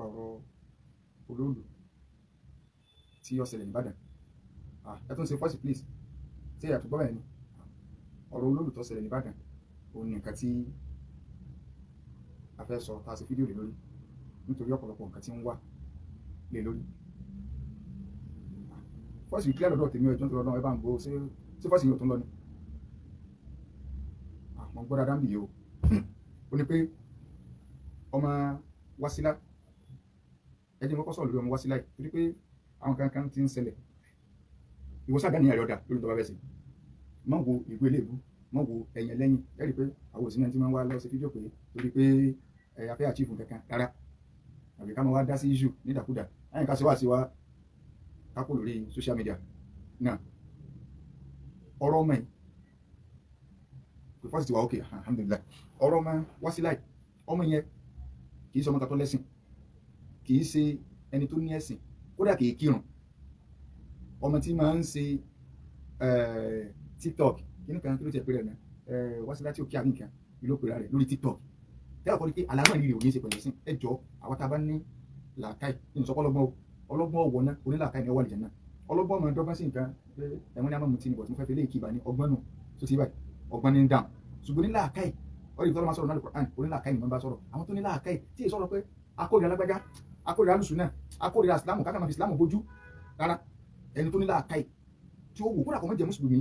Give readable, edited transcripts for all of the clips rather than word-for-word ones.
ọ̀rọ̀ olóòlù tí ó ṣẹlẹ̀ nìbàdàn. Ẹ tún ṣe fọ́ọ̀sì please ṣé ẹ̀ tó gbọ́ bẹ́ẹ̀ ni ọ̀rọ̀ olóòlù tó ṣẹlẹ̀ nìbàdàn òun ni nǹkan tí a fẹ́ sọ tá a ṣe fídíò lé lórí nítorí ọ̀pọ̀lọpọ̀ nǹkan tí ń wà lé lórí. fọ́ọ̀sì kílẹ̀ lọ́dọ̀ tèmi ẹjọ́ tó lọ́dọ̀ ẹ bá ń gbó ṣé fọ́ọ̀sì yóò tún lọ ni. mo gbọ́ dáadáa ń bì yìí o ó ní pé ọmọ Wasila ẹjẹ mọ́kọ́ sọ̀rọ̀ lórí ọmọ Wasila yìí torí pé àwọn kankan ti ń ṣẹlẹ̀ ìwòsàn àdáni àyọ̀dà lórí tó bá bẹ̀ sí mọ̀ wo ìgbó eléèbú mọ̀ wo ẹ̀yìn ẹlẹ́yìn ẹ̀rí pé àwọn òsínà tí wọ́n wá lọ sí fídíò pé torí pé afẹ́ àchífù kankan rárá àbí ká máa wá dá sí iṣu nídàkúdà láyìn ká ṣe wá sí wa kápò lórí social media náà ọ̀rọ̀ ọmọ yìí kò fọ́sì ti wà ókè alhamdulillah ọ̀rọ̀ ọmọ Wasila yìí ọmọ yẹn kì í ṣe ọmọ kan tó lẹ́sìn kì í ṣe ẹni tó ní ẹ̀sìn kódà kì í kírun ọmọ tí máa ń ṣe TikTok inú kan kí ló ti ẹ̀ pé rẹ̀ náà Wasila tí ó kí àmì kan ìlú òpèrà rẹ̀ lórí TikTok tẹ́lẹ̀ kọ́ ni pé àlámọ̀ ìrìn òní ṣe pẹ̀lú ẹ̀sìn ẹjọ́ àwọn tá a bá ní làákàì ní ìsọpọ̀ ọlọ́gbọ́n ọ̀wọ́ náà onílàákàì ní ọwọ́ àlìjẹ́ náà ọlọ́gbọ́n ọmọ dọ́gbọ́n sí nǹkan ẹ̀wọ̀n ní àmọ́ mutí ni bọ̀ tí mo fẹ́ fi lé ìkíba ní ọgbọ́n nù tó ti báyìí ọgbọ́n ní dáhùn ṣùgbọ́n onílàákàì ọ̀rẹ́ ìtọ́lọ́ máa sọ̀rọ̀ náà Al-Qur'an onílàákàì ni wọ́n bá sọ̀rọ̀ àwọn tó nílàákàì tí ì sọ̀rọ̀ pé akórira lágbájá akórira alùsùn náà akórira ìsìlámù kákan máa fi ìsìlámù bójú rárá ẹni tó nílàákàì tí ó wù kódà kò mọ̀ jẹ́ mùsùlùmí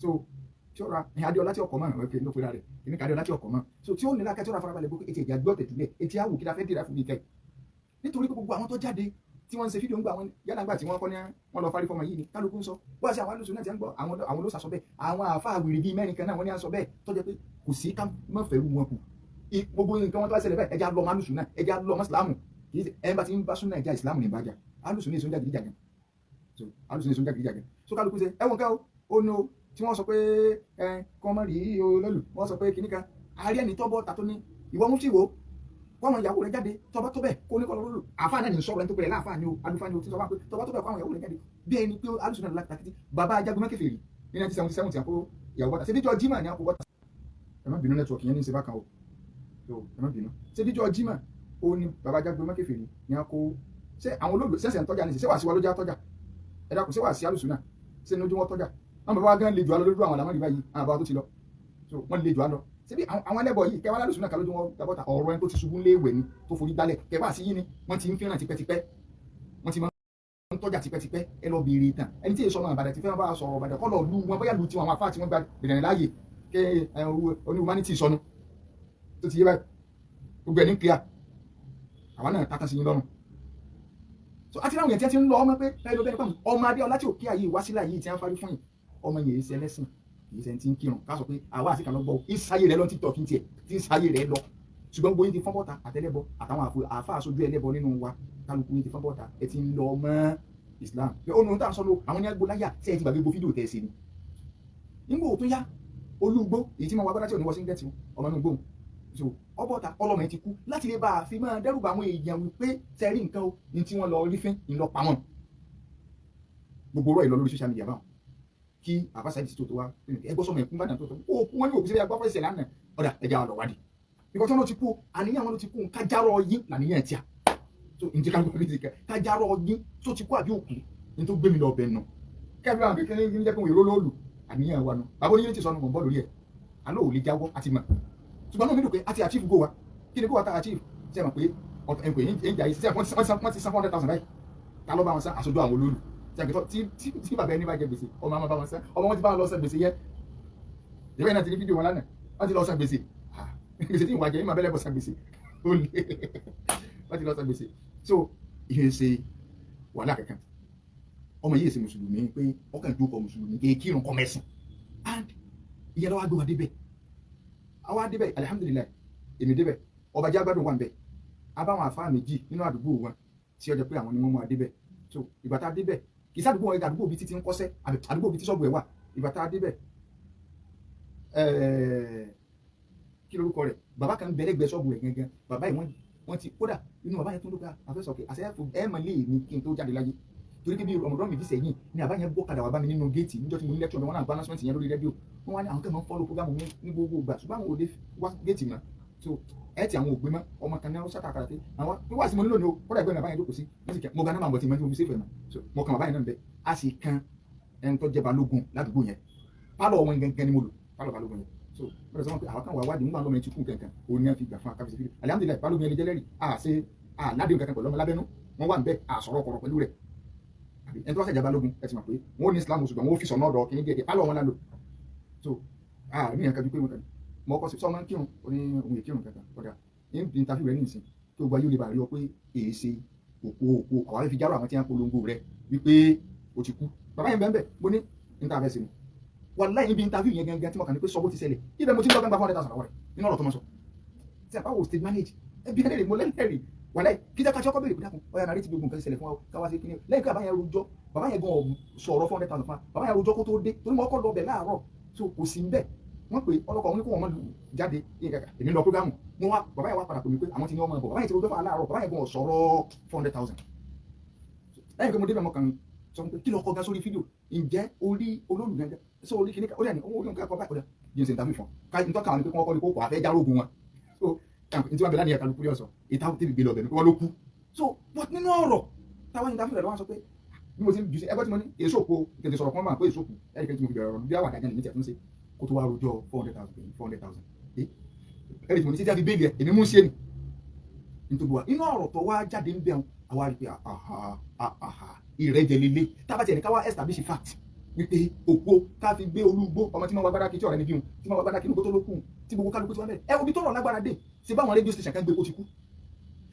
so tí ó ra adéọlá tí ọkọ̀ mọ́ ọ̀kẹ́ ló pera rẹ̀ kìíní ká adéọlá tí ọkọ̀ mọ́ so tí ó nílàákàì tí ó ra farabalẹ̀ gbogbo etí ẹ̀jẹ̀ àgbẹ̀ ọ̀tẹ̀ túlẹ̀ etí àwù kí la fẹ́ dìrà fún mi kẹ́ nítorí pé gbogbo àwọn tó jáde tí wọ́n ń ṣe fídíò ń gbà wọn yálà gbà tí wọ́n kọ́ ní wọ́n lọ fárí fọmọ yìí ni kálukú ń sọ wọ́n ṣe àwọn alùsùn náà ti ń gbọ́ àwọn ló sàsọ bẹ́ẹ̀ àwọn àfa àwìrì bíi mẹ́rin kan náà wọ́n ní à ń sọ bẹ́ẹ̀ tó jẹ́ pé kò sí ká mọ́ fẹ́rù wọn kù gbogbo nǹkan wọn tó bá ṣẹlẹ̀ bẹ́ẹ̀ ẹja lọ ọmọ alùsùn náà ẹja lọ ọmọ ìsìlámù kì í ṣe ẹ̀ ń bá ti ń bá súnà ìjà ìsìlámù ní ìbàjá alùsùn ní ìsúnjà gidi jàgàn so alùsùn ní ìsúnjà gidi jàgàn so kálukú ṣe ẹ̀wọ̀n kẹ́ ó ní o tí wọ́n sọ pé kọ́ mọ́ rí olólù wọ́n sọ pé kìnnìkan àárẹ̀ ní tọ́bọ̀ tàtó ní ìwọ mú sí wo kọ́mọ ìyàwó rẹ̀ jáde tọba tó bẹ̀ kó ní kọ́lọ́ lólu àfáà náà ní sọ̀rọ̀ ẹni tó pẹ̀lẹ́ láàfáà ni o alùfáà ni o ti sọ wá pé tọba tó bẹ̀ kọ́mọ ìyàwó rẹ̀ jáde bí ẹni pé alùsùn náà láti takìtì bàbá ajagun mẹ́kẹ̀fẹ̀ rí ní 1977 tí a kó ìyàwó bọ́ta ṣebíjọ́ jimá ni a kó bọ́ta ẹ má bínú nẹ́tíwọ̀kì yẹn ní ìṣe bákan o ẹ má bínú ṣebíjọ́ jimá ó ní bàbá ajagun mẹ́kẹ̀fẹ̀ rí ni a kó ṣé àwọn olóògbé ṣẹ̀ṣẹ̀ ń tọ́jà ní ṣe wà sí wa ló já tọ́jà ẹ dákun ṣé wà sí alùsùn náà ṣé ní ojú wọn tọ́jà wọn bàbá gan le jù á lọ lójú àwọn àlámọ́rí báyìí àwọn àbá tó ti lọ so wọ́n le jù á lọ síbi àwọn ẹlẹ́bọ̀ yìí kẹwàá lálùsùn náà kálójú wọn dábọ́ta ọ̀rọ̀ ẹni tó ti ṣubú léèwẹ̀ ni tó forí gbálẹ̀ kẹwàá sí yín ni wọ́n ti ń fẹ́ràn tipẹ́tipẹ́ wọ́n ti máa ń tọ́jà tipẹ́tipẹ́ ẹ lọ béèrè ìtàn ẹni tí èso náà Ìbàdàn ti fẹ́ràn bá sọ̀rọ̀ Ìbàdàn kọ́ lọ lu wọn bóyá lu tiwọn àwọn afá tí wọ́n gba bẹ̀rẹ̀ láàyè kẹ oní humanity sọnù tó ti yé báyìí gbogbo ẹni clear àwọn náà tàkàn sí yín lọ́rùn so àti láwọn yẹn tí wọ́n ti ń lọ ọmọ pé ẹ lọ bẹ́ẹ̀ nípa ọmọ Adéọlá tí òkè àyè Wasila yìí tí wọ́n fárí fún yìí ọmọ yẹn ṣe ẹlẹ́sìn kìí ṣe ti ń kírun ká sọ pé àwa àti kàlọ́ gbọ́ ìsáyé rẹ lọ TikTok ń tiẹ̀ tí ìsáyé rẹ lọ ṣùgbọ́n gbóyin ti fọ́n bọ́ta àtẹlẹ́bọ àtàwọn àfa àṣojú ẹlẹ́bọ nínú wa kálukú yín ti fọ́n bọ́ta ẹ ti ń lọ mọ́ Islam pé ó ní ohun tá à ń sọ ló àwọn ní agbó láyà tí ẹ ti gbàgbé gbó fídíò tẹ̀ sí ni nígbà tó yá olúgbó èyí tí mo wá gbọ́dá tí ò ní wọ́n sí ń gẹ̀tì ọmọ inú gbóhùn so ọbọ̀ta ọlọ́mọ yẹn ti kú láti lè bá a fi máa dẹ́rù bá àwọn èèyàn wípé sẹ́rí nǹkan o ní tí wọ́n lọ rí fín ìlọ pa wọn gbogbo ọ̀rọ̀ ìlọ lórí social media báwọn kí àbáṣà ìdí tó wá ẹgbọ́ sọmọ ẹ̀kún bàdàn tó tó ó kú wọn ní òkú síbi agbáfẹ́ ìṣẹ̀lẹ̀ àná ọ̀dà ẹja ọ̀dọ̀ wádìí bíkọ́ tí wọ́n ti kú àníyàn wọn ló ti kú kájárọ̀ yín làníyàn tíà tó ǹjẹ́ ká gbọ́dọ̀ ti kẹ́ kájárọ̀ yín tó ti kú àbí òkú ní tó gbé mi lọ ọbẹ̀ nù kẹ́bí àwọn kékeré ní jẹ́ pé òun ìró lóòlù àníyàn wa nù bàbá oníyẹn ti sọnù mọ̀ bọ́ lórí ẹ̀ àlọ́ ò lè jáwọ́ àti mọ̀ ṣùgbọ́n náà mi dùn pé àti achieve go wa kí ni go wa ta achieve ṣe mọ̀ pé ọ̀tọ̀ ẹ̀ǹpẹ̀ yín jà yìí ṣe wọ́n ti san 400,000 báyìí ta ló bá wọn san àṣojú àwọn olóòlù tí bàbá ẹni bá jẹ gbèsè ọmọ àwọn bá wọn sẹ ọmọ wọn ti bá wọn lọ sẹ gbèsè yẹ ìwé náà ti ní fídíò wọn lánàá wọn ti lọ sẹ gbèsè gbèsè tí ìwà jẹ ìmọ̀ abẹ́lẹ̀ bọ̀ sẹ gbèsè ó lé wọn ti lọ sẹ gbèsè so ìyẹn ṣe wàhálà kankan ọmọ yìí ṣe mùsùlùmí pé ọkàn ìdúkọ mùsùlùmí kéèkìrún kọmẹsìn and ìyẹn lọ́wọ́ agbéwà débẹ̀ àwọn adébẹ̀ alihamudulilayi èmi débẹ̀ ọba jẹ́ agbádùn wà ń bẹ̀ abáwọn àfáà méjì nínú àdúgbò wọn tí ó jẹ́ pé àwọn ni wọ́n mú adébẹ̀ so ìgbà tá a débẹ̀ kì í sádùúgbò wọn àdúgbò bíi títí ń kọ́sẹ́ àdúgbò bíi tí sọ́ọ̀bù ẹ̀ wà ìgbà tá a débẹ̀ kí lorúkọ rẹ̀ bàbá kan bẹ̀rẹ̀ gbẹ sọ́ọ̀bù ẹ̀ gẹ́gẹ́ bàbá yìí wọ́n ti kódà inú bàbá yẹn tó ń lóka àfẹ́sọ̀kẹ́ àṣẹ́fù ẹ̀ mọ̀ lé mi kí n tó jáde láyé torí pé bí ọmọdún méjì sẹ́yìn ni àbá yẹn gbọ́kadà wà bá mi nínú géètì níjọ́ tí mo ní lẹ́kṣọ̀ mi wọ́n náà gba announcement yẹn lórí rédíò wọ́n wá ní àwọn kẹ́mọ̀ ń fọ́lọ́ programu ní gbogbo ìgbà ṣùgbọ́n àwọn òde wá géètì mọ́ so ẹ ti àwọn ògbé mọ́ ọmọ kan náà ó ṣàkàkàrà pé àwọn wíwá sí mo nílò ní o kódà ẹgbẹ́ mi àbáyẹn jókòó sí wọ́n sì kẹ́ mo gan náà máa bọ̀ tí mo ti fi ṣèfẹ̀ mọ́ so mo kàn àbáyẹn náà bẹ́ẹ̀ a sì kan ẹni tó jẹ́ balógun ládùúgbò yẹn pálọ̀ wọn gẹ́gẹ́ ni mo lò pálọ̀ balógun yẹn so bẹ́ẹ̀ sọ wọn pé àwọn kan wà wádìí nígbà lọ́mọ yẹn ti kú kankan òun náà fi gbà fún akábíyèsí fídíò alihamudulilayi balógun yẹn lè jẹ́lẹ́rìí àṣe àládéhùn kankan pẹ̀lú ọmọ lábẹ́nú wọn wà níbẹ̀ àsọ̀rọ̀ kọ̀rọ̀ pẹ̀lú rẹ̀ ẹni tó wá ṣẹ̀jẹ̀ balógun ẹ ti mọ̀ pé wọn ò ní Islam ṣùgbọ́n wọn ò fi sọ̀nà ọ̀dọ̀ kìíní díẹ̀ pálọ̀ wọn lálò so ní ẹ̀ka ju pé wọn kàn mọ ọkọ sí sọmọ kírun ó ní òun èkírun kankan kódà ní interview rẹ nísìn tó gba yóò lè bá rí ọ pé èyí ṣe òkú àwọn àfi járó àwọn tí wọn polongo rẹ wípé o ti kú bàbá yẹn bẹ́ẹ̀ mo ní níta fẹ́ sí ni wàláhì níbi interview yẹn gangan tí mo kàn ní pé sọ bó ti ṣẹlẹ̀ ibẹ̀ mo ti ń lọ gbẹ́ngbà 400,000 lọ́wọ́ rẹ̀ nínú ọ̀rọ̀ tó mọ̀ sọ tí a bá wò state manage ẹbí ẹlẹ́rìí mo lẹ́rìí wàláhì kí jẹ́ ká ṣọ́kọ́ bèrè dákun ọ̀yà nàrí ti gbogbo nǹkan ṣẹlẹ̀ fún wa káwá sí kíní lẹ́yìn pé bàbá yẹn rojọ́ bàbá yẹn gan sọ̀rọ̀ 400,000 fún wa bàbá yẹn rojọ́ kó tó dé torí mo kọ́ lọ bẹ̀ láàárọ̀ so kò sí ń bẹ̀ wọ́n pè ọlọ́kọ̀ wọn ní kó wọn máa jáde èmi lọ programu mo wá bàbá yẹn wá padà pè mí pé àwọn ti ní ọmọ ẹ̀bọ̀ bàbá yẹn ti rojọ́ fún aláàárọ̀ bàbá yẹn gan sọ̀rọ̀ 400,000 lẹ́yìn pé mo débẹ̀ mọ́ kan sọ pé kí lọ kọ gan sórí fídíò ǹjẹ́ orí olólùgbẹ́jẹ́ sọ orí kìíní ó dẹ̀ ní owó orí nǹkan kọ báyìí kọjá jí n ṣe ìtàbí fún ká n tọ́ka wọn ni pé wọ́n kọ́ ni kó kọ́ àfẹ́ járógun wọn so ìtí wọn bẹ láti ẹ̀ka lókùrí ọ̀sọ̀ ìta tẹ́bi gbé lọ bẹ̀ ni wọ́n ló kú so but nínú ọ̀rọ̀ táwọn ìtàbí rẹ̀ lọ́wọ́ sọ pé bí mo ti jù sí ẹgbẹ́ tí mo ní èso òpó tètè sọ̀rọ̀ kan máa pé èso òpó ẹ̀ríkẹ́ tí mo fi bẹ̀rẹ̀ ọ̀rọ̀ bí àwọn àdájá nìyí tẹ̀ fún ṣe kó tó wá rojọ́ 400,000 ẹ̀rí tí mo ní títí àfi bẹ́ẹ̀lì ẹ̀ èmi mú ṣe ni nítorí wa inú ọ̀rọ̀ tó wá jáde ń bẹ̀rù àwa rí pé ìrẹ́jẹ líle tábàtì ẹ̀ní ká wá establish fact wípé òpó ká fi gbé olúgbó ọmọ tí wọ́n wá gbára kí tí ọ̀rẹ́ ní bíhun tí wọ́n wá gbára kí ní gbótó ló kù tí gbogbo kálukú tí wọ́n bẹ̀rẹ̀ ẹ wo bí tọ́rọ̀ lágbára dé sí báwọn rédíò station kan gbé kó ti kú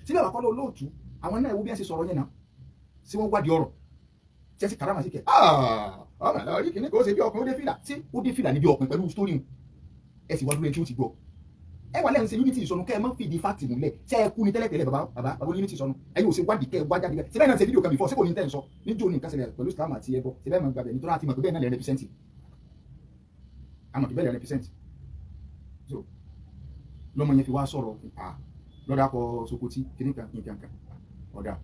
síbẹ̀ wà kọ́lọ́ olóòtú àwọn náà ewu bí ẹ ṣe sọ̀rọ̀ yẹn náà sí wọ́n wádìí ọ̀rọ̀ tí ẹ sì kàrámà sí kẹ ọmọ àlọ́ yìí kìíní kò ṣe bí ọkùnrin ó dé fìlà tí ó dé fìlà níbi ọkùnrin pẹ̀lú story ẹ sì wá dúró ẹni tí ó ti gbọ́ ẹ wà lẹ́yìn ṣe unity ìsọnù kẹ́ ẹ mọ́ fìdí fáàtì múlẹ̀ ṣe ẹ kú ní tẹ́lẹ̀tẹ́lẹ̀ bàbá unity ìsọnù ẹ̀yin ò ṣe wádìí kẹ́ ẹ wá jáde bẹ́ẹ̀ síbẹ̀ náà ṣe fídíò kan before ṣé kò ní tẹ́ ń sọ níjó ní nǹkan ṣẹlẹ̀ pẹ̀lú Islam àti ẹbọ síbẹ̀ mọ̀ gbàgbẹ́ nítorí àti mọ̀ pé bẹ́ẹ̀ náà lè represent àmọ̀ pé bẹ́ẹ̀ lè represent so lọ́mọ yẹn fi wá sọ̀rọ̀ lọ́dà kọ Sokoti kìnnìkan nǹkan ọ̀dà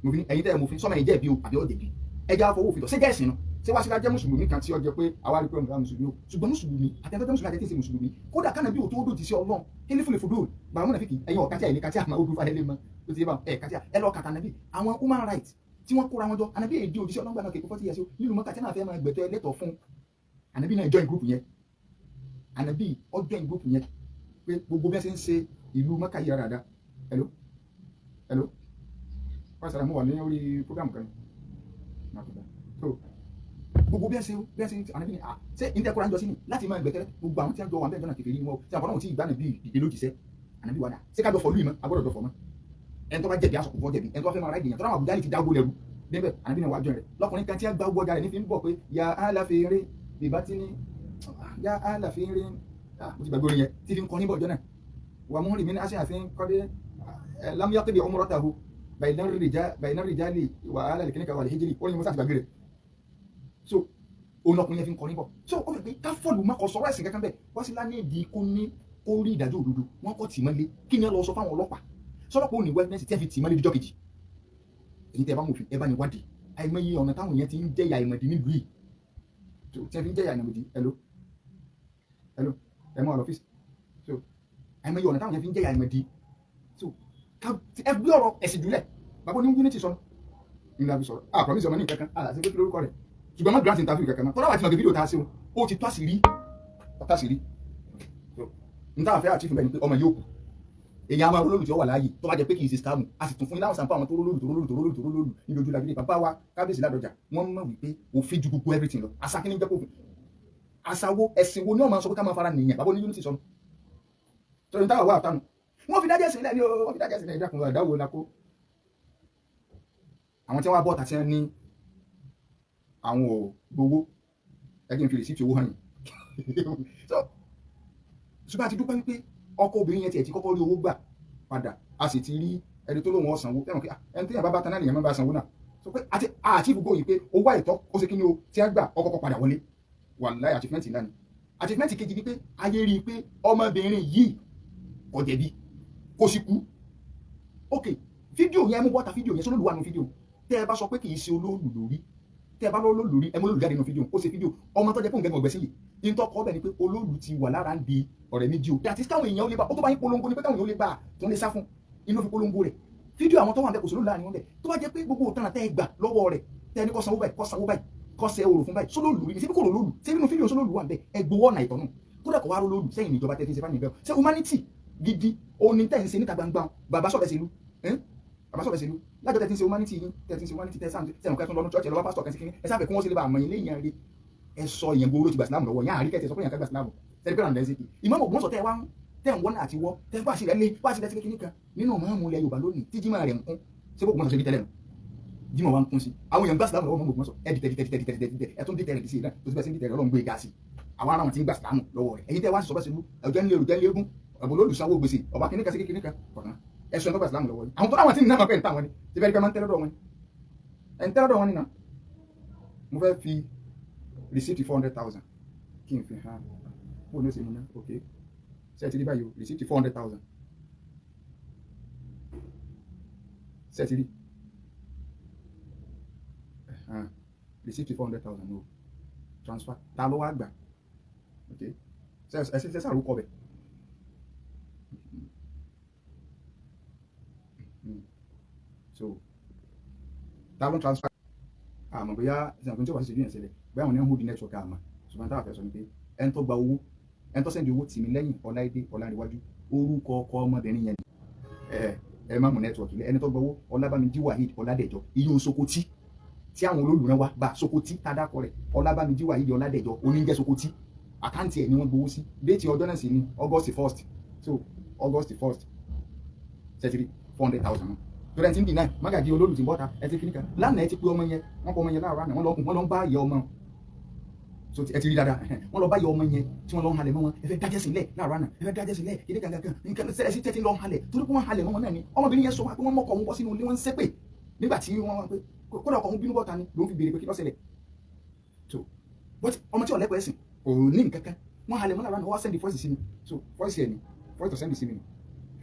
mo fi ẹ̀yin tẹ́ ẹ mo fi sọ́mọ yẹn jẹ́ bí o àbí ọ̀dẹ̀ bí ẹja afọwọ́ òfin tọ̀ ṣé gẹ̀ẹ́sì náà ṣé wá sí ká jẹ́ mùsùlùmí kan tí ó jẹ́ pé àwa rí pé ọ̀nà mùsùlùmí o ṣùgbọ́n mùsùlùmí àtẹ̀tẹ̀ mùsùlùmí àtẹ̀tẹ̀ mùsùlùmí kódà kánà bí o tó dòjì sí Ọlọ́run kí ní fúnlẹ̀ fúdò bàmú náà fìkì ẹ̀yin ọ̀kàtí àìlè kàtí àmà odò falẹ̀ lè mọ tó ti yẹ bá ẹ̀ kàtí ẹ lọ kàtà nàbí àwọn human rights tí wọ́n kóra wọn jọ ànàbí èdè òjì sí Ọlọ́run gbà náà kékeré 40 years o nínú mọ́kàtí náà fẹ́ máa gbẹ̀tọ́ ẹlẹ́tọ̀ fún ànàbí náà join group yẹn ànàbí ọ join group yẹn pé gbogbo bí wọ́n ṣe ń ṣe ìlú mọ́kà yìí rárá hello pàṣẹ mo wà ní orí program kan so gbogbo bí ẹ ṣe ànábì ni ṣé ìtẹ́kùrọ̀ àjọ sí ni láti máa gbẹ̀tẹ́rẹ́ gbogbo àwọn tí wọ́n jọ wà bẹ́ẹ̀ náà kékeré ni wọ́n tí àwọn náà tí ìgbà náà bí ìdè lójìṣẹ́ ànábì wà náà ṣé ká jọ fọlú ìmọ̀ agbọ́dọ̀ jọ fọ mọ́ ẹni tó bá jẹ̀bi aṣọ kò fọ́ jẹ̀bi ẹni tó bá fẹ́ máa ráìdì yẹn tó náà àbújá lè ti dágbó lẹ́rú níbẹ̀ ànábì náà wà jọ rẹ̀ lọkùnrin kan tí wọ́n gba owó ọjà rẹ̀ nífi ń bọ̀ pé ya aláfẹ́rẹ́ bèbá tí ní ya aláfẹ́rẹ́ mo ti gbàgbé orin yẹn tí fi ń kọ́ níbọ̀ ọjọ́ náà wà mú rí mi ní aṣẹ́ àfihàn kọ́dé lámúyàkébì ọmọrọ́tàhù bàyìnà rìjálì wà á lálẹ́ kíníkà wà lè hijiri orin mo sáà ti gbàgbé rẹ̀ so òun ọkùnrin yẹn fi ń kọrin bọ̀ so ó fi pé ká fọ́ọ̀lù má kọ sọ̀rọ̀ ẹ̀sìn kankan bẹ́ẹ̀ wọ́n sì lá ní ìdí kó rí ìdájọ́ òdodo wọ́n kọ́ tì mọ́lé kí ni ẹ lọ sọ fáwọn ọlọ́pàá sọ́lọ́pàá ò ní wẹ́fẹ́sì tí ẹ fi tì mọ́lé díjọ́ kejì èyí tẹ́ ẹ bá mọ̀ fi ẹ bá ní wádìí àìmọye ọ̀nà táwọn èèyàn ti ń jẹ́yà ìmọ̀dí nílùú yìí tí ẹ fi ń jẹ́yà ìmọ̀dí hello ẹ mọ́ ọ́fíìsì so àìmọye ọ̀nà táwọn èèyàn fi ń jẹ́yà ìmọ̀dí so ẹ gbé ọ̀rọ̀ ẹ̀sìn jùlẹ̀ bàbá ní unity sọ nígbà bí sọ̀rọ̀ promise ọmọ ní nǹkan kan àti pé kí lórúkọ rẹ̀ ṣùgbọ́n má grant interview kankan náà tọ́lá wà tí màgbé fídíò tá a ṣe o ti tó àṣírí n táwọn fẹ́ àtìfún bẹ́ẹ̀ ni pé ọmọ yóò kù èyàn a máa rólólù tí ó wà láàyè tó bá jẹ pé kì í ṣe scam a sì tún fún iláwọ̀ sàǹpá àwọn tó rólólù ní ojú làgídé bàbá wa kábíyèsí ládọjà wọ́n mọ̀ wípé òfin ju gbogbo everything lọ àṣà kí ní jẹ́ kófin àṣà wo ẹ̀sìn wo ni wọ́n máa sọ pé ká máa fara nìyẹn bàbá ní unity sọnù tọ́jú táwọn wà tánu wọ́n fi dájẹ́ sílẹ̀ ní o wọ́n fi dájẹ́ sílẹ̀ ìdákùnrin àdáwò lakó àwọn tí wọ́n bọ́ tàṣẹ ní àwọn ò gbowó ẹgbẹ́ ìfìlẹ̀ sí ti owó hàn yìí so ṣùgbọ́n àti dúpẹ́ wípé ọkọ obìnrin yẹn tiẹ̀ ti kọ́kọ́ rí owó gbà padà a sì ti rí ẹni tó lóun ọ̀sánwó ẹ̀wọ̀n pé ẹni tí yàrá bá tán náà nìyẹn máa bá sanwó náà so pé àti ìbúgbò yìí pé owó àìtọ́ ó ṣe kí ni o tí a gbà ọkọ̀ padà wọlé wàláhì achievement ńlá ni achievement kejì ni pé ayé rí i pé ọmọbìnrin yìí kò jẹ̀bi kò sì kú ok fídíò yẹn mú bọ́ta fídíò yẹn sólólùwà nù fídíò tẹ́ ẹ bá sọ pé kì í ṣe olóòlù lórí tẹ́ ẹ bá lọ́ọ́ lórí ẹ mú lórí jáde nínú fídíò ó ṣe fídíò ọmọ tó jẹ́ fún gẹ́gẹ́ ọ̀gbẹ́sí yìí ní tó kọ́ bẹ́ẹ̀ ni pé olóòlù ti wà lára ń di ọ̀rẹ́ méjì o àti káwọn èèyàn ó lè bá ó tó bá yín polongo ni pé káwọn èèyàn ó lè bá tó ń lè sá fún inú fi polongo rẹ̀ fídíò àwọn tó wà ń bẹ kò sólò láàrin wọn bẹ tó bá jẹ́ pé gbogbo òtàn àtẹ́ gbà lọ́wọ́ rẹ̀ tẹ́ ní kó sanwó báyìí kó ṣe òrò fún báyìí sólòlù ni síbí kò lòlù síbí inú fídíò sólòlù wà ń bẹ ẹ gbowó ọ̀nà ìtọ́nù kódà kò wá rólòlù sẹ́yìn ìjọba tẹ́ fi ṣe fáwọn ìbẹ̀rù ṣé humanity gidi òní tẹ́ ń ṣe níta gbangba bàbá sọ̀rọ̀ sílu bàbá sọ̀rọ̀ sílu lájọ́ tẹ́ ti ń ṣe humanity yín tẹ́ ti ń ṣe humanity tẹ́ sẹ́wọ̀n kẹ́tún lọ́nu church ẹ̀ lọ́wọ́ pásítọ̀ kẹ́sìkínní ẹ sáfẹ́ kí wọ́n ṣe lè bá àmọ́ yín lẹ́yìn rí ẹ sọ ìyẹn gbogbo ti gbà sílámù lọ́wọ́ yẹn àríkẹ́ ti sọ pé yẹn ká gbà sílámù tẹ́lifíà náà lẹ́sìn kì ìmọ̀ ògùn sọ tẹ́ wá tẹ́ ń wọ́n àti wọ́ tẹ́ ń pàṣẹ lẹ́lẹ́ pàṣẹ lẹ́sìn kékeré kan nínú ọmọ ọmọ ilẹ̀ Yorùbá lónìí tí jimá rẹ̀ ń kún ṣé bó gbọ́n sọ ṣe bí tẹ́lẹ̀ nù jimá wa ń kún sí àwọn èèyàn gbà sílámù lọ́wọ́ mọ̀ ògùn sọ ẹ̀ dìtẹ̀ ẹ̀ tún dìtẹ̀ rẹ̀ sí náà tó ti bẹ́ẹ̀ sí dìtẹ̀ rẹ̀ Ọlọ́run gbé ga sí àwọn ará wọn ti ń gbà sílámù lọ́wọ́ rẹ̀ ẹ̀yin tẹ́ wá ń sọ bẹ́ẹ̀ sí lu ẹ̀jẹ̀ ń lé olùjẹ́ légún ọ̀bùn olùsanwó gbèsè ọba kìnìkà sí kékeré kan kọ̀ọ̀kan ẹ̀sùn ẹ̀ tó gbà sílámù lọ́wọ́ yìí àwọn tó láwọn tí ń ná pẹ́ ń tà wọn ni ti bẹ́ẹ̀ rí pé máa ń tẹ́lọ́dọ̀ wọn ẹ̀ ń tẹ́lọ́dọ̀ wọn ni náà mo fẹ́ fi receipt 400,000 kí n fi hàn bó ní ó ṣe mú náà ok ṣe ti rí báyìí o receipt 400,000 ṣe ti rí receipt 400,000 o transfer ta ló wá gbà ok ṣe sàrúkọ bẹ̀ so ta ló transfer àmọ́ bóyá ìṣàkóso tí ó wà sí ìṣèlú yẹn ṣẹlẹ̀ bóyá àwọn ní hold network àmọ́ ṣùgbọ́n táwọn afẹ́ sọ ni pé ẹni tó gba owó ẹni tó sẹ́ndì owó tì mí lẹ́yìn Ọláìdé Ọlárẹ̀wájú orúkọ ọkọ ọmọbìnrin yẹn ẹ má mú network ilẹ̀ ẹni tó gba owó Ọlábàmíjí Waheed Ọládẹ̀jọ iye Sokoti tí àwọn olólùrán wa bá Sokoti tádàkọ rẹ̀ Ọlábàmíjí Waheed Ọládẹ̀jọ oníjẹ́ Sokoti àkáǹtì ẹ̀ ni wọ́n gbowó sí déètì ọjọ́ náà sì ni August 1st so August 1st ṣẹ́tìrì 400,000 náà torí ẹni tí ń dì náà mágàjì olólù tí ń bọ́ta ẹ ti fi nìkan lánàá ẹ ti pé ọmọ yẹn wọ́n pọ̀ ọmọ yẹn láàárọ̀ àná wọ́n lọ ń bá ìyá ọmọ so ẹ ti rí dáadáa wọ́n lọ bá ìyá ọmọ yẹn tí wọ́n lọ ń halẹ̀ mọ́ wọn ẹ fẹ́ dájẹ́ sílẹ̀ láàárọ̀ àná ẹ fẹ́ dájẹ́ sílẹ̀ kí ní kankan nǹkan sẹ́lẹ̀ sí tẹ́tí lọ ń halẹ̀ torí pé wọ́n halẹ̀ mọ́ wọn náà ni ọmọbìnrin yẹn sọ wá pé wọ́n mọ́kọ̀ wọn bọ́ sínú ilé wọn ń ṣépè nígbà tí wọ́n wá pé kódà ọkọ̀ wọn bínú bọ́ta ni ló ń fi béèrè pé kí ló ṣẹlẹ̀ so but ọmọ tí ọ̀lẹ́pọ̀ ẹ̀sìn kò ní nǹkan kan wọ́n halẹ̀ mọ́ láàárọ̀ àná wọ́n sẹ́ndì fọ́ìsì sí mi so fọ́ìsì ẹ̀ ni fọ́ìsì tó sẹ́ndì sí mi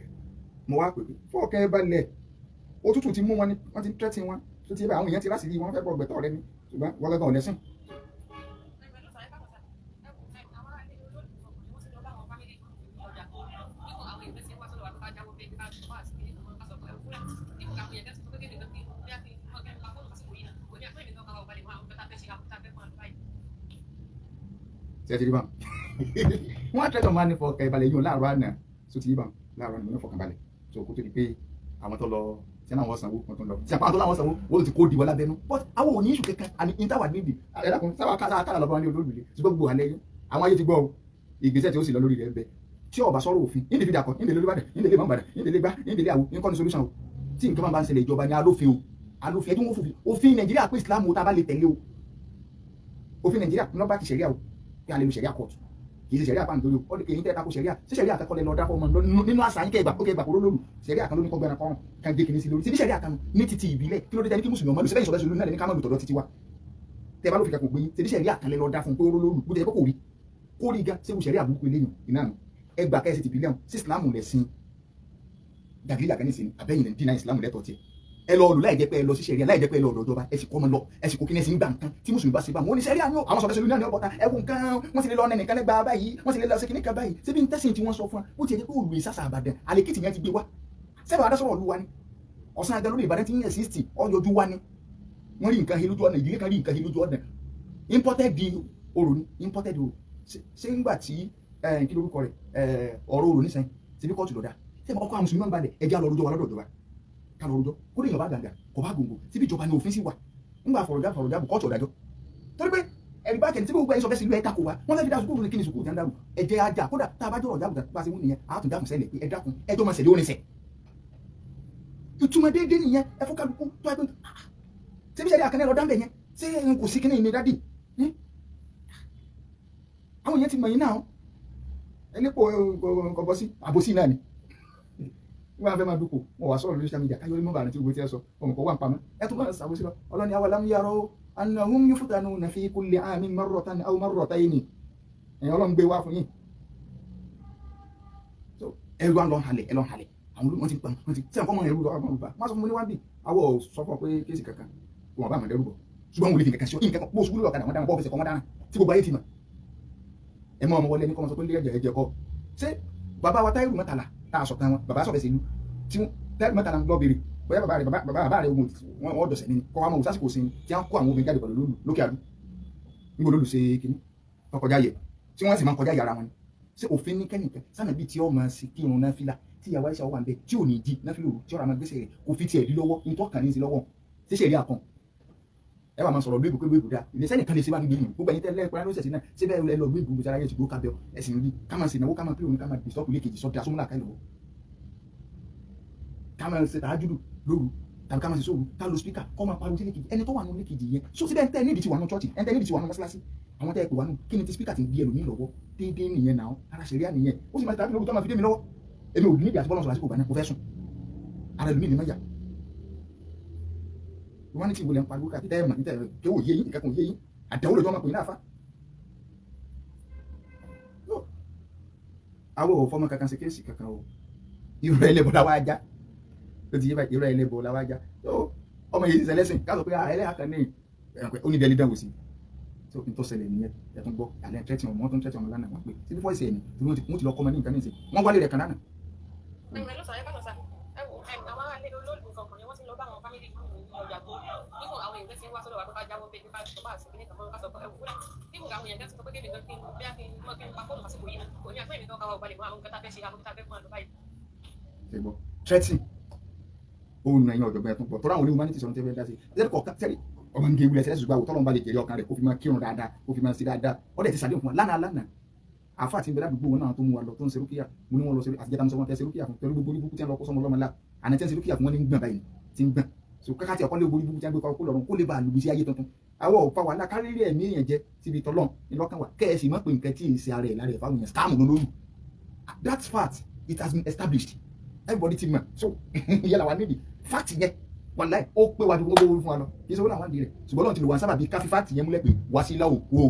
mo wá pè pé fọ́ọ̀kẹ́ balẹ̀ òtútù ti mú wọn ni wọ́n ti ń tẹ́tí wọn tó ti bá àwọn èèyàn ti láti rí wọn fẹ́ bọ̀ gbẹ̀tọ̀ rẹ ni ṣùgbọ́n wọ́n gángan ò lẹ́sìn. ṣe ti rí bá wọn á tẹ́tọ̀ máa ní fọkàn ìbalẹ̀ yìí láàárọ̀ àná tó ti rí bá láàárọ̀ àná ní fọkàn balẹ̀ tó kó tó di pé àwọn tó lọ tí àwọn sanwó wọn tó lọ tí àwọn tó láwọn sanwó wọn ti kó di wọn lábẹ́nú but àwọn òní ìṣù kankan àní ìtawà níbi ẹ̀dàkùn sábà kára lọ́ba wọn ní olóògbé ṣùgbọ́n gbogbo àlẹ́ yín àwọn ayé ti gbọ́ o ìgbésẹ̀ tí ó sì lọ lórí rẹ̀ bẹ tí ọba sọ̀rọ̀ òfin ìdìbìdì àkọ́ ìdìlé olúbàdàn ìdìlé mọ̀nbàdàn ìdìlé gbá ìdìlé àwò nǹkan ní solution o tí nǹkan máa ń ṣẹlẹ̀ ìjọba ní alófin ẹjú wọn fòfin òfin Nàìjíríà pé Islam o tá a bá lè tẹ̀lé o òfin Nàìjíríà ní ọba ti ṣẹ̀ríà o pé a lè lo ṣẹ̀ríà court kì í ṣe ṣẹ̀ríà pàǹdórí o ọdún kèyí tẹ́ tako ṣẹ̀ríà ṣé ṣẹ̀ríà kan kọ́lẹ̀ lọ dá fọmọ nínú àṣà yín kẹgbà ó kẹgbà kó lólù ṣẹ̀ríà kan ló ní kọ́ gbẹ́ran kọ́rùn kan gé kìíní sí lórí ṣe bí ṣẹ̀ríà kan ní titi ìbílẹ̀ kí ló dé tẹ́ ní kí mùsùlùmí ọmọdé ṣẹlẹ̀ ìṣọ̀lẹ̀ ṣòlù náà ní ká má lò tọ̀dọ̀ titi wa tẹ́ bá ló fi kakò gbé yín ṣe bí ṣẹ̀ríà kan lẹ lọ dá fún pé ó lólù bó jẹ́ pé kò rí ga ṣé ṣẹ̀ríà burúkú eléyìn iná nù ẹgbà kẹ́sì ti bílẹ̀ sí Islam lẹ̀sìn gàgíríyà kan nísìnyí abẹ́yìn lẹ́ dínà Islam lẹ́tọ̀ tiẹ̀ ẹ lọ lò láì jẹ́ pé ẹ lọ sí ṣẹ̀ríà láì jẹ́ pé ẹ lọ ọ̀dọ̀ ìjọba ẹ sì kọ́ ọmọ lọ ẹ sì kó kíní sí ń gbà nǹkan tí mùsùlùmí bá ṣe bá wọn ní ṣẹ̀ríà ni ó àwọn sọ̀rọ̀ ní ọ̀bọ̀ta ẹ̀wù nǹkan wọ́n sì lè lọ ọ̀nà nìkan lẹ́gbàá báyìí wọ́n sì lè lọ sí kíní kan báyìí síbi ń tẹ̀sìn tí wọ́n sọ fún wa ó ti jẹ́ pé òòlù ìsásà àbàdàn àlekìtì yẹn ti gbé wá sẹ́wọ̀n adásọ̀rọ̀ olúwa ni ọ̀sán agan lórí Ìbàdàn ti ń ẹ̀sìtì ọyọjú wa ni wọ́n rí nǹkan he lójú ọ̀nà ìdílé kan rí nǹkan he lójú ọ̀nà imported di oro ni imported oro ṣé ńgbà tí kí lórúkọ rẹ̀ ọ̀rọ̀ oro nísìnyí síbi kóòtù lọ́dà ṣé ọkọ̀ àwọn mùsùlùmí máa ń balẹ̀ ẹja lọ rojọ́ wa lọ́dọ̀ ìjọba ká lọ rojọ́ kó lè yàn bá gàǹgà kò bá gbòǹgbò síbi ìjọba ni òfin sì wà ńgbà fọ̀rọ̀jà bù kóòtù ọ̀dájọ́ torí pé ẹ̀rí bá kẹ́ni tí gbogbo ẹ̀yin sọ fẹ́ sí ìlú ẹ̀ka kò wá wọ́n fẹ́ fi dá sukùrù ní kíni sukùrù jàǹdàrú ẹ̀jẹ̀ ajá kódà tá a bá jọ̀rọ̀ jábùtà bá ṣe wú nìyẹn àá tún dákun sẹ́lẹ̀ pé ẹ dákun ẹjọ́ máa ṣẹlẹ̀ oníṣẹ́ ìtumọ̀ déédéé nìyẹn ẹ fọ́ kálukú tó ẹgbẹ́ ṣé bí ṣẹlẹ̀ àkànlẹ̀ lọ dáńbẹ̀ yẹn ṣé kò sí kíní ìní dádì àwọn yẹn ti mọ̀ yín náà ẹlẹ́pọ̀ kọ̀bọ̀ sí àbòsí náà ni wọ́n á fẹ́ máa dúpọ̀ wọ́n wá sọ̀rọ̀ lórí social media káyọ̀ mọ́ bàrẹ̀ tí gbogbo ti ẹ sọ ọmọ kọ̀ wà ń pamọ́ ẹ tún bá ṣàbòsí lọ ọlọ́ni awalam yarau annahum yuftanuna fi kulli amin marratan aw marratayni ẹ̀yìn ọlọ́run gbé wá fún yín ẹ̀rù à ń lọ halẹ̀ ẹ̀ lọ halẹ̀ àwọn olùmọ̀ ti pam wọ́n ti sẹ́yìn kọ́mọ ẹ̀rù lọ́wọ́ ọmọ olùbá má sọ fún mi ní wá bì àwọ̀ sọ fún ọ pé kéèsì kankan wọn bá àmọ̀dẹ́rù bọ̀ ṣùgbọ́n wọn ò lè fi nǹkan sí ọ nǹkan bó ṣubú lórí ọ̀kadà wọn dáná bọ́ fẹsẹ̀ kọ́ wọn dáná tí gbogbo ayé ti mọ̀ ẹ mọ ọmọ wọlé ní kọ́ wọn sọ pé ní ẹ̀jẹ̀ kọ́ ṣé bàbá wa Táírù Mọ́tàlá tá a sọ̀tàn wọn bàbá sọ̀bẹ̀ sí ìlú tí Táírù Mọ́tàlá lọ bèrè bóyá bàbá rẹ̀ ogun wọn dọ̀sẹ̀ ní kọ́ wa mọ̀ sásìkò sí ni tí wọ́n kó àwọn obìnrin jáde pẹ̀lú lólu lókè àdú níbo lólu ṣe kíní ọkọjá yẹ tí wọ́n sì máa ń kọjá yàrá wọn ni ṣé òfin ní kẹ́nìkan sánà bíi tí ọ máa ṣe kírun náà fìlà tí ìyàwó àìsàn wà ń bẹ tí ò ní jí náà fìlà òru tí ọ̀rọ̀ àmọ́ gbèsè rẹ̀ kò fi tiẹ̀ lé lọ́wọ́ nítorí kàn ní í sí lọ́wọ́ ṣíṣe rí àkàn ẹ wà máa sọ̀rọ̀ gbégbó gbégbó dá ilé sẹ́ni kan lè ṣe wá níbi yìí gbogbo ẹ̀yin tẹ́lẹ̀ ẹ̀kọ́ ló ṣẹ̀ṣẹ̀ náà ṣé bẹ́ẹ̀ lọ gbégbó gbèsè aráyé ṣùgbọ́n kábẹ́ ẹ̀sìn rí ká máa ṣe ìnáwó ká máa pé òun ká máa dìstọ́pù lékejì sọ́dọ̀ asúmúlà ká ìlọ́wọ́ ká máa ṣe tàájúdù lóru tàbí ká máa ṣe sóòrù ká lo spíkà kọ́ máa pariwo sí lékejì ẹni tó wà nù lékejì yẹn so síbẹ̀ ntẹ́ nídìí ti wà nù chọ́ọ̀chì ntẹ́ nídìí ti wà nù mọ́ṣáláṣí àwọn tẹ́ ẹ pè wá nù kí ni ti spíkà ti ń gbé ẹlòmíì lọ́wọ́ déédéé nìyẹn náà ara ṣẹ̀ríà nìyẹn ó sì máa tàbí lóòótọ́ máa fi dé mi lọ́wọ́ èmi ò níbi àti bọ́lá sọ̀rọ̀ àsìkò gbà náà mo fẹ́ sùn ara ẹlòmíì ni má yà wọ́n ní tí ìwòlẹ̀ ń pariwo ká títẹ́ ẹ̀mọ̀ nítẹ̀ kéwò yé yín ìkẹ́kùn yé yín àdánwò lójọ́ máa pè ní àfa àwọn ò fọmọ kankan ṣe kéèsì kankan o irọ́ ẹlẹ́bọ̀ làwọn ajá ló ti yé báyìí irọ́ ẹlẹ́bọ̀ làwọn ajá ọmọ yìí ṣiṣẹ́ lẹ́sìn ká sọ pé ẹlẹ́yà kan ní onídẹ̀ẹ́lì dánwò sí tó n tó ṣẹlẹ̀ nìyẹn ẹ̀tún gbọ́ àlẹ́ tẹ́tí ọmọ tó ń tẹ́tí ọmọ lánàá wọn pé síbí fọ́ọ̀sì ẹ̀mí tí wọ́n ti lọ kọ́ ọmọ ní nǹkan ní ìsìn wọ́n wálé rẹ̀ kan lánàá. Threatening òun náà ẹ̀yin ọ̀jọ̀gbọ́n ẹ̀tún pọ̀ tọ́ra àwọn onímọ̀ ní ti sọ̀rọ̀ tẹ́lẹ̀ dá sí ẹ̀sẹ̀ kọ̀ọ̀kan tẹ́lẹ̀ ọmọ nǹkan ìwúlẹ̀ sẹ́lẹ̀ ṣùgbọ́n àwòtọ́ lọ́nba lè jẹ̀rẹ̀ ọkàn rẹ̀ kó fi máa kírun dáadáa kó fi máa sí dáadáa ó dẹ̀ ti sàdéhùn fún wa lánàá àfa àti ìbẹ̀rẹ̀ àdúgbò wọn náà tó mú wa lọ tó ń serúkìyà mo ní wọn lọ àtijọ́ àmì sọ wọn tẹ serúkìyà fún pẹ̀lú gbogbo oríbukú tí wọn lọ kó sọmọ ọlọ́mọ la àná tí wọn serúkìyà fún wọn ní gbọ̀n báyìí tí ń gbọ̀n so káká tí ọkọ lé oríbukú tí wọn gbé kó lọ́rùn kó lè bá a lùbí sí ayé tuntun àwọn òfa wà lákàrí ẹ̀mí èèyàn jẹ síbi tọ́lọ́ ìlọ́kàn wa kẹ́ẹ̀sì mọ́ pé nǹkan tí ì ṣe ara ẹ̀ lára ẹ̀ fáwọn èèyàn scam lólórí that fact it has been established everybody ti mọ̀ so yẹlẹ wa níbi fact yẹn wàláì ó pé wájú gbogbo owó fún wa lọ kì í ṣe owó làwọn àdì rẹ̀ ṣùgbọ́n lọ́n ti lò wá sábà bíi káfí fact yẹn múlẹ̀ pé wá sí láwò kú o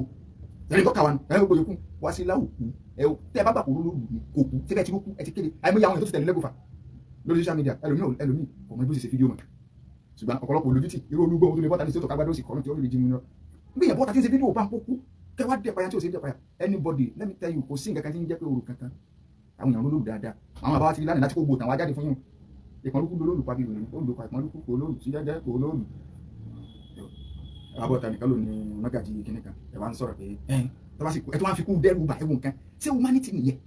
ẹni tó kà wá nù ẹni gbogbo yòókù wá sí láwò kú ẹ o tẹ́ ẹ bá bà kó lóru kò kú tẹ́ ẹ ti kú ẹ ti kéde àìmọye àwọn èèyàn tó ti tẹ̀lé lẹ́gùfà lórí social media ẹlòmíì kò mọ ibi ó sì ṣe fídíò mọ̀ ṣùgbọ́n ọ̀pọ̀lọpọ̀ olójútì irú olúgbó ohun tó lè bọ́ta ní sí ètò kágbádó sì kọ́nà tí ó lè jí mu lọ bí ìyẹn bọ́ta tí ń ṣe fídíò bá ń kó kú kẹ́ wá dẹ̀ payá tí ò sí dẹ̀ payá anybody let me tell you kò sí nǹkan kan tí ń jẹ́ pé oru kankan àwọn èèyàn olóòlù dáadáa àwọn àbáwá ti lánàá láti kó gbòòtàn wá jáde fún yín ìpọ́nlúkú lólùú pàbí lòlù olùkọ́ ìpọ́nlúkú kò lóòlù sí jẹ́jẹ́ kò lóòlù àbọ̀tà nìkan ló ní mọ́gàjì kìnìún kan ẹ̀ wá ń sọ̀rọ̀ pé ẹ̀ tó wá fi kú dẹ́rù bà ẹ̀wọ̀n kan ṣé humanity nìyẹn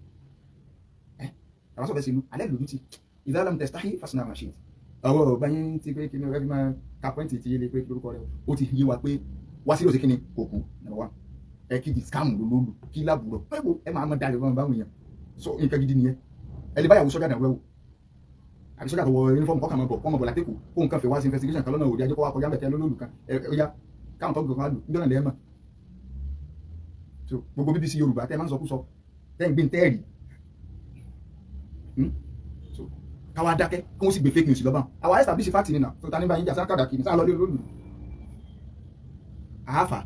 ẹ̀ àwọn sọ̀rọ̀ sínú alẹ́ lòdù tí ìdáàlámù tẹ̀sítáhì fásitì machine ọwọ́ báyìí ti pé kí ni ọ̀rẹ́ máa ka pọ́ìntì ti yẹlé pé kí lórúkọ rẹ̀ ó ti yé wa pé wá sí lóṣè kí ni kò kú number one ẹ kí di scam lólóòlù kí lábùrọ̀ pẹ́ẹ́wò ẹ máa mọ dalẹ̀ wọn báwọn èèyàn so nǹkan gidi nìyẹn ẹ lè báyàwó sọ́jà dàrú ẹ̀wò àbí sọ́jà tó wọ uniform kọ́kàn máa bọ̀ kọ́ máa bọ̀ látẹ́kù kó nǹkan fẹ́ wá sí investigation kan lọ́nà òde ajé kó wá kọjá mẹ́tẹ́ lólóòlù kan ẹ̀yà káwọn tó gbọ̀ kan lù níjọ́ náà lẹ́ẹ̀mọ̀ so gbogbo BBC Yorùbá tẹ́ máa ń sọ kú sọ tẹ́ ń gbé tẹ́ẹ̀rì so káwa dákẹ́ kó sì gbé fake news lọ́bàá àwa establish fact nínà tó ta níbà yín jà sákàdà kì í sáà lọ lé olóòlù àáfà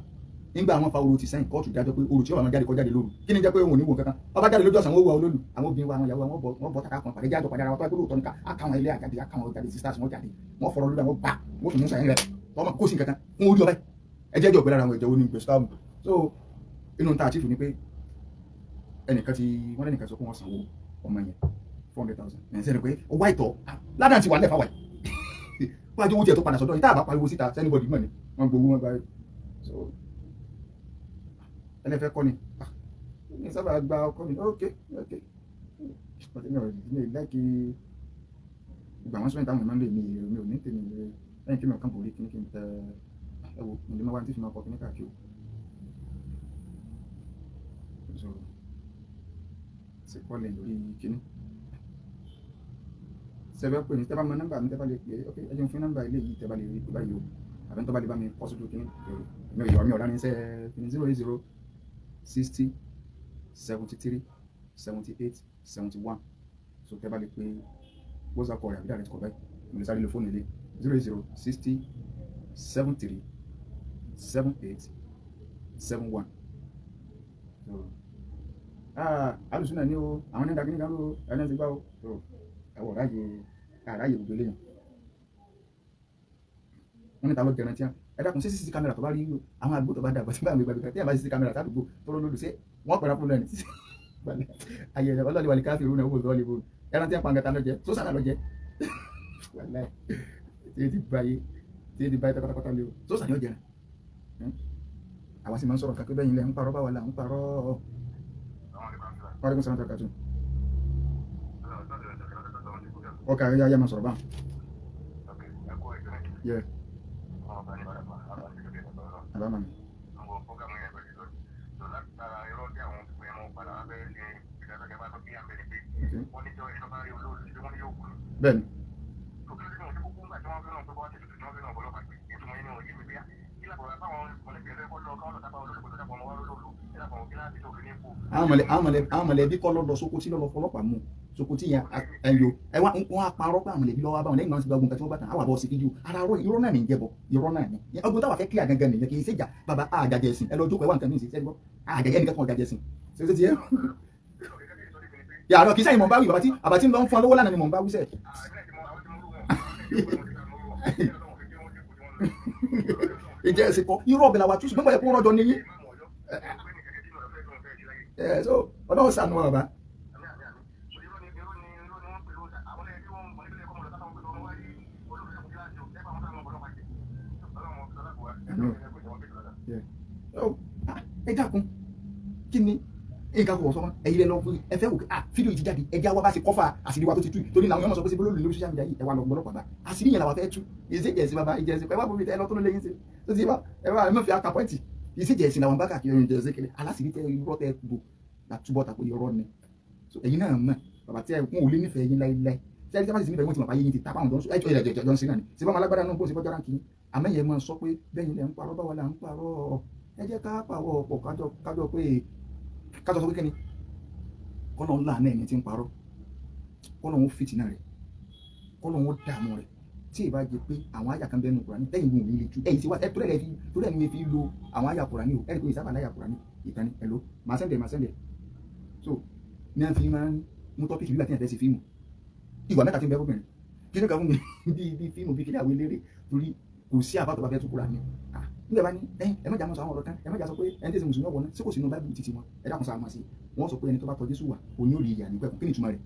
nígbà àwọn fa oru ti sẹ́yìn kóòtù dájọ́ pé oru tí ọ̀rọ̀ jáde kọjáde lóru kí ni jẹ́ pé òun ò ní wo kankan ọba jáde lójú ọ̀sán wọ́n wọ olóòlù àwọn obìnrin wa àwọn ìyàwó wọn bọ́ taka kan pàdé jáde padà wọn tó ẹgbẹ́ lóòótọ́ níka àkàwọn ilé àjáde àkàwọn jáde sisters wọn jáde wọn fọ̀rọ̀ lórí àwọn bá wọn tún mú sàyẹn rẹ̀ ọmọ kó sí kankan fún orí ọba ẹjẹ́ jọ pẹ̀lú àwọn ìjọ oní gbèsè táwọn so inú ta àtìfù ni pé ẹnìkan ti wọ́n lẹ́nìkan sọ pé wọ́n sanwó ọmọ yẹn 400,000 ẹ̀ sẹ́ni pé ó wá ìtọ́ ládàá ti wà lẹ́fà wáyé wájú owó jẹ́ tó padà sọ́dọ̀ yìí tá a bá pariwo síta sẹ́nibọ̀dì mọ̀ ni wọ́n gbowó wọn báyìí so ẹlẹ́fẹ́ kọ́ ni ní sábà gba ọkọ mi ok ọ̀tẹ̀ mi ò ní láìkí ìgbà wọn sọ́yìn táwọn ìmọ̀ lè mi ò ní tèmi lẹ́yìn kí mi ò kàn bòrí kíní kí n tẹ ẹwọ ìdí máa wá ní tí fi máa kọ kíní káàkiri so ṣe kọ́ lẹ̀ lórí kíní sẹ́fẹ́ pé ní tẹ́ bá mọ nọ́mbà mi tẹ́ bá lè pè é ok ẹ jẹun fún nọ́mbà ilé yìí tẹ́ bá lè rí pé báyìí o àbẹ́ tó bá lè bá mi pọ́ sójú kíní mi ò rání sẹ́ kíní 080 60 73 78 71 so tẹ́ bá lè pè WhatsApp call àbí direct call báyìí mo lè sáré lo fóònù ilé 00 60 73 78 71 so alùsùnà ní o àwọn ní ìdákíní kan ló ẹni ti gbá o so ẹwọ ráyè gbogbo eléyàn wọn ní ta ló jẹran tí ẹ dákun sí CCTV kámẹ́rà tó bá rí àwọn àdúgbò tó bá dàgbà tí bá mi gbàgbé tí ẹ bá CCTV kámẹ́rà tádùgbò tó lọ lódù sí wọn pẹ̀lú fún lẹ́nu ayẹyẹ ọlọ́ọ̀lẹ́ wàlí káfíìrì náà wò lọ́ọ̀lẹ́ bò ẹran tí ẹ pàǹgàtà lọ jẹ sósàlà lọ jẹ tí ẹ ti báyé pátápátá lé o sósà ni ó jẹ àwa sì máa ń sọ̀rọ̀ kankan bẹ́yìn lẹ́ ń parọ́ báwa là ń parọ́ ọ̀rẹ́kùn sọ̀rọ̀ kankan tún ọkà yá máa sọ̀rọ̀ báwọn. Abama mi. Bẹ́ẹ̀ni. Àwọn mọ̀lẹ́bí kọ́ lọ́dọ̀ sóko tí lọ́lọ́ fọlọ́pàá mú sóko tí yẹn ẹ̀yọ ẹ̀wá wọn apárọ́ pé àwọn mọ̀lẹ́bí lọ́wọ́ báwọn lẹ́yìn náà ti gba ogun kan tí wọ́n bá tán àwọn àbọ̀ sí fídíò ara irọ́ náà ní jẹ́bọ̀ irọ́ náà ní ọgbọ́n táwa fẹ́ kílíà gangan nìyẹn kì í ṣèjà bàbá àjàjẹ ẹ̀sìn ẹ lọ jókòó ẹwà nǹkan ní ìsìn sẹ́gbọ́ àjàjẹ nìkan kan àjàjẹ ẹ̀sìn ṣe ti yẹ. yàrá kì í sẹ́yìn mọ̀ bá wí bàbá tí ń lọ ń fún ọ lówó lánàá ni mọ̀ bá wí sẹ́. ìjẹ́ ẹ̀sìn kan irọ́ ọ̀bẹ làwà túṣù gbọ́dọ̀ ẹ̀kọ́ rọ́jọ níyí. so ọlọ́run ṣàánú wa bàbá. ẹ dákun kí ni nǹkan kò sọ wọn ẹ̀yin lẹ lọ fún ẹ fẹ́ wò fídíò yìí ti jáde ẹ jẹ́ àwọn bá ṣe kọ́fà àṣírí wa tó ti tú torí làwọn yẹn mọ̀ sọ pé ṣe bólú lórí social media yìí ẹ wà lọ gbọ́dọ̀ pàbá àṣírí yẹn làwọn fẹ́ tú ìṣèjì ẹ̀sìn bàbá ìjẹ̀sìn ẹ wá bóbi ẹ lọ tó ló lẹ́yìn sí tó ti wá ẹ wá ẹ mọ̀ fi aka pọ́ìntì ìṣèjì ẹ̀sìn làwọn bá káàkiri ọ̀yìn ìjẹ̀sìn kele aláṣírí tẹ irọ́ tẹ gbò látúbọ̀ tàpọ̀ irọ́ ni ẹ̀yin náà mọ̀ bàbá tí ẹ kún òlé nífẹ̀ẹ́ yín láíláí tí ẹ ti nífẹ̀ẹ́ wọn ti mọ̀ báyé yín ti tàpá àwọn jọ ń sin náà ni ṣé bá wọn alágbádá náà kó ṣe bọ́jọ́ ránkì yín àmẹ́yẹ máa sọ pé bẹ́ẹ̀ ni ẹ̀ ń parọ́ báwa là ń parọ́ ẹ jẹ́ ká pàwọ́ ọ̀pọ̀ kájọ pé kájọ sọ pé kíni kọ́nà ńlá náà ẹni tí ń parọ́ kọ́nà wọn fìtínà rẹ̀ kọ́nà wọn dààmú rẹ̀ tí ì bá jẹ pé àwọn àyà kan bẹ́ẹ̀ nù Kùránì lẹ́yìn gbòòrò nílé ju ẹ̀yìn tí wá ẹ tó rẹ̀ ní fi lo àwọn àyà Kùránì o ẹ̀rí pé ìsábà láyà Kùránì ìtàn ẹ̀ ló màá sẹ́ndẹ̀ so ní à ń fi máa ń mú tọ́pìkì nígbà tí ẹ̀ fẹ́ sí fíìmù ìwà mẹ́ta tí ń bẹ fún mi kí ló kà fún mi bí fíìmù bí kíní àwọn eléré torí kò sí àbá tó bá fẹ́ tó Kùránì nígbà bá ní ẹ má jà mọ́ sọ àwọn ọ̀rọ̀ kan ẹ má jà sọ pé ẹni tí ń ṣe mùsùlùmí ọ̀wọ́ náà sí kò sínú Báíbù títí wọn ẹ dákun sáà máa sí wọ́n sọ pé ẹni tó bá tọ́ Jésù wà òní ò lè yà nígbà kí ni ìtumọ̀ rẹ̀.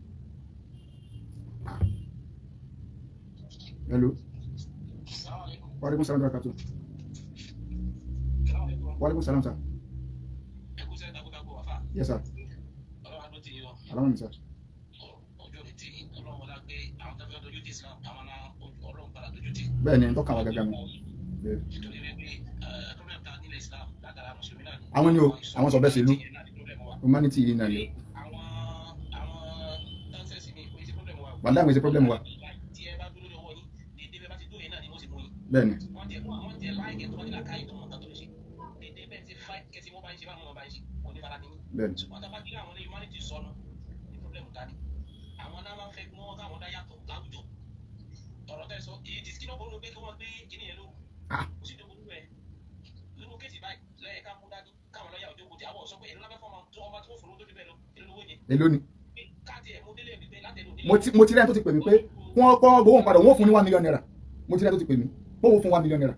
Hello. Wa alaikum salaam wa barakatuh. Wa alaikum salaam sir. Yes sir. Alamu sir. Bẹ́ẹ̀ ni tó kàn wá gẹ́gẹ́ mi. Àwọn ni o àwọn sọ bẹ́ẹ̀ ṣe lú humanity yìí náà ni wàlá àwọn ìṣe problem wa bẹ́ẹ̀ ni bẹ́ẹ̀ ni èló ni mo ti rẹ́ tó ti pè mí pé wọ́n kọ́ gbowó padà wọ́n fún ní 1 million naira mo ti rẹ́ tó ti pè mí pé wọ́n fún 1 million naira.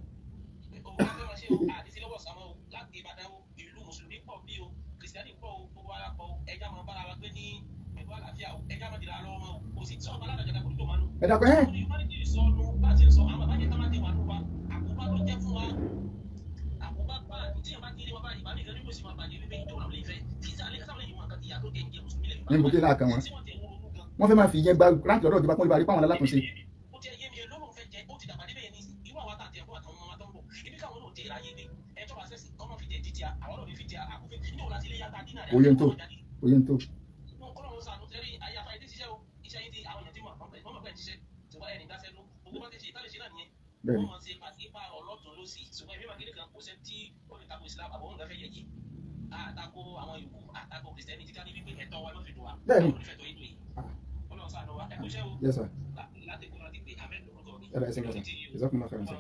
ẹ dàpọ̀ ẹ́ ní mo dé láàkàn wọn wọ́n fẹ́ máa fi yẹn gba ránkì lọ́dọ̀ ìjọba pọ́n ibà rí pàwọn alátúnṣe. oye ń tó bẹ́ẹ̀ni bẹ́ẹ̀ni yes sir ẹ̀rọ ẹ̀sìn kẹsàn ìsọkùnrin ọ̀fẹ́ ránṣẹ́.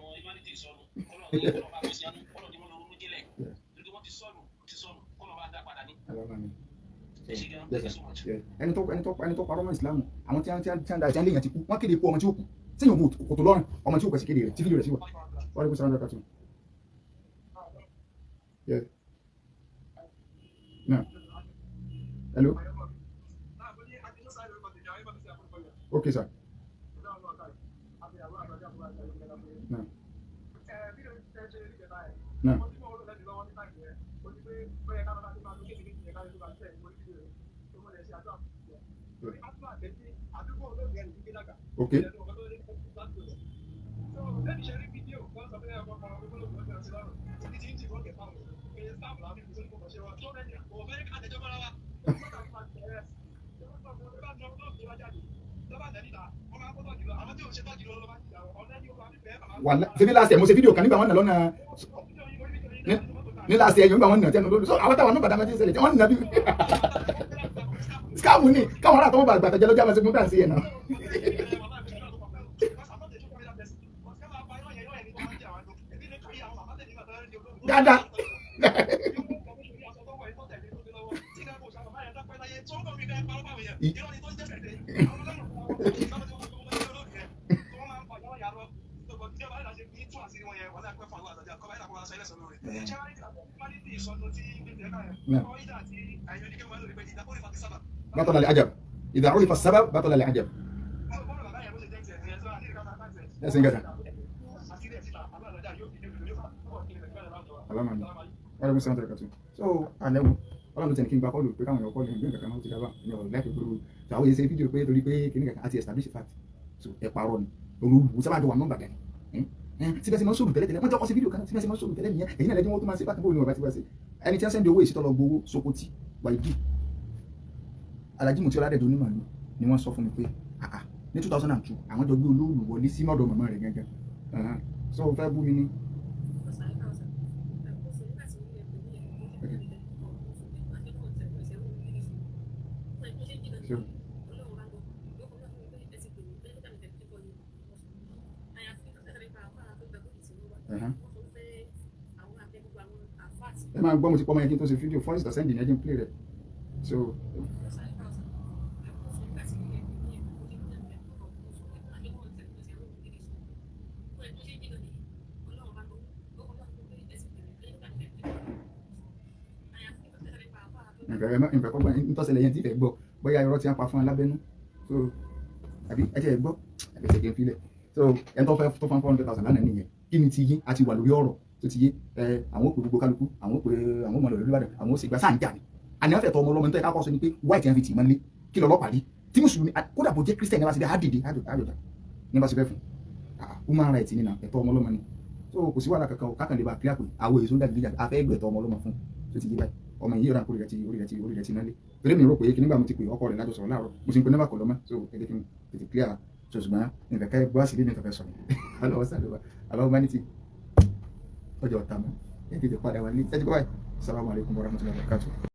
ẹni tó parọ́ mọ́ ìsìlámù àwọn tí wọ́n da ìtàn léèyàn ti kú wọ́n kéde ikú ọmọ tí ó kú sẹ́yìn òkú kò tó lọ́rùn ọmọ tí ó kù sí kéde rẹ̀ tí fídíò rẹ̀ sí wà wọ́n rí kó sọ́rọ́ Yes. No. Hello. Okay, sir. No. No. Okay. Wàhálà ṣe bí last year mo ṣe fídíò kan nígbà wọn nà lọ́nà ní last year nígbà wọn nà tẹnu lórí so àwọn táwọn náà bàdá mẹ́tí ṣẹlẹ̀ tí wọ́n nà bí scam ni káwọn ará àtọwọ́ bá àgbàtàjẹ́ lọ́jọ́ àmọ́ ṣe fún dáǹsì yẹn náà. Dáadáa. بطل العجب إذا عرف السبب بطل العجب. لازم كده. Wọ́n sọ ọ́n so àlẹ́wò ọlọ́run tẹ̀lé kí n gba kọ́ọ̀lù pé káwọn èèyàn kọ́ọ̀lù ìgbé kankan náà ti dábàá ní ọ̀rọ̀ láìpẹ́ gbogbo àwọn èyí ṣe fídíò pé torí pé kìnìún kankan àti establish fact so ẹ̀ parọ́ ni olùwù sábà jọ wà nọ́mbà gani síbẹ̀sí máa ń sọ̀rọ̀ tẹ́lẹ̀ wọ́n jọ kọ́ sí fídíò kan síbẹ̀sí máa ń sọ̀rọ̀ tẹ́lẹ̀ nìyẹn èyí náà lẹ́jọ́ wọn tó máa ń ṣe bákan bóyá ọba ti wá sí ẹni tí wọ́n sẹ́ndì owó ìṣítọ́ lọ gbowó Sokoti wáìdì Alhaji Mutiu Ọládẹ̀dọ̀ onímọ̀ ni wọ́n sọ fún mi pé ní 2002 àwọn jọ gbé olóòlù wọlé sí mọ́dọ̀ màmá rẹ̀ gẹ́gẹ́ so fẹ́ bú mi ní. Sure. Ẹ máa gbọ́ mo ti pọ́ ọmọ yẹn kí n tó ṣe fídíò fọ́ọ̀sì tọ́sẹ́ndì ní ẹjẹ́ ń play rẹ̀ so. Nǹkan kọ́ gbọ́ nítọ́sẹ̀lẹ̀ yẹn tí ìfẹ́ gbọ́ bóyá irọ́ tí wọ́n pa fún ẹ lábẹ́nú so àbí ẹ jẹ́ gbọ́ àbí ẹ̀ṣẹ̀ kí n filẹ̀ so ẹni tó fẹ́ tó fún 400,000 lánàá nìyẹn kí ni ti yé àti wà lórí ọ̀rọ̀ tó ti yé àwọn òpè gbogbo kálukú àwọn òpè àwọn ọmọ lọ́dọ̀ Ìbàdàn àwọn òsègbà sáà ń jà ní àní wọ́n fẹ́ tọ́ ọmọ ọlọ́mọ nítorí ká kọ́ sọ ni pé white yẹn fi tì í mọ́lé kí lọ lọ́pàá rí tí mùsùlùmí kódà bó jẹ́ Christian ní wá sí bẹ́ẹ̀ á dìde àjọ̀dá ní wá sí bẹ́ẹ̀ fún human rights nínú ẹ̀tọ́ ọmọ ọlọ́mọ ni so kò sí wàhálà kankan kákan lè bá clear pé àwọn èso ń dàbí ìjà afẹ́ ẹgbẹ̀tọ́ ọmọ ọlọ́mọ fún tó ti yé báyìí ọmọ yìí ràn kó orí rẹ̀ ti nálé torí mi rò pé kí nígbà mo ti pè ọkọ rẹ̀ lájọ sọ̀rọ̀ láàárọ̀ mo ti ń pe nọ́mbà kọ̀ lọ́mọ so ẹgbẹ́ kí n tètè clear so ṣùgbọ́n nǹkan kẹ́ gbọ́ àṣírí mi kàfẹ́ sọ̀rọ̀ alọ́wọ́ sàlùwà alọ́wọ́ humanity ọjọ́ ọ̀tá mọ́ ẹ̀ tètè padà wálé ẹ̀ ti gbọ́ báyìí. Assalamu alaikum warahmatullahi wabarakatuh.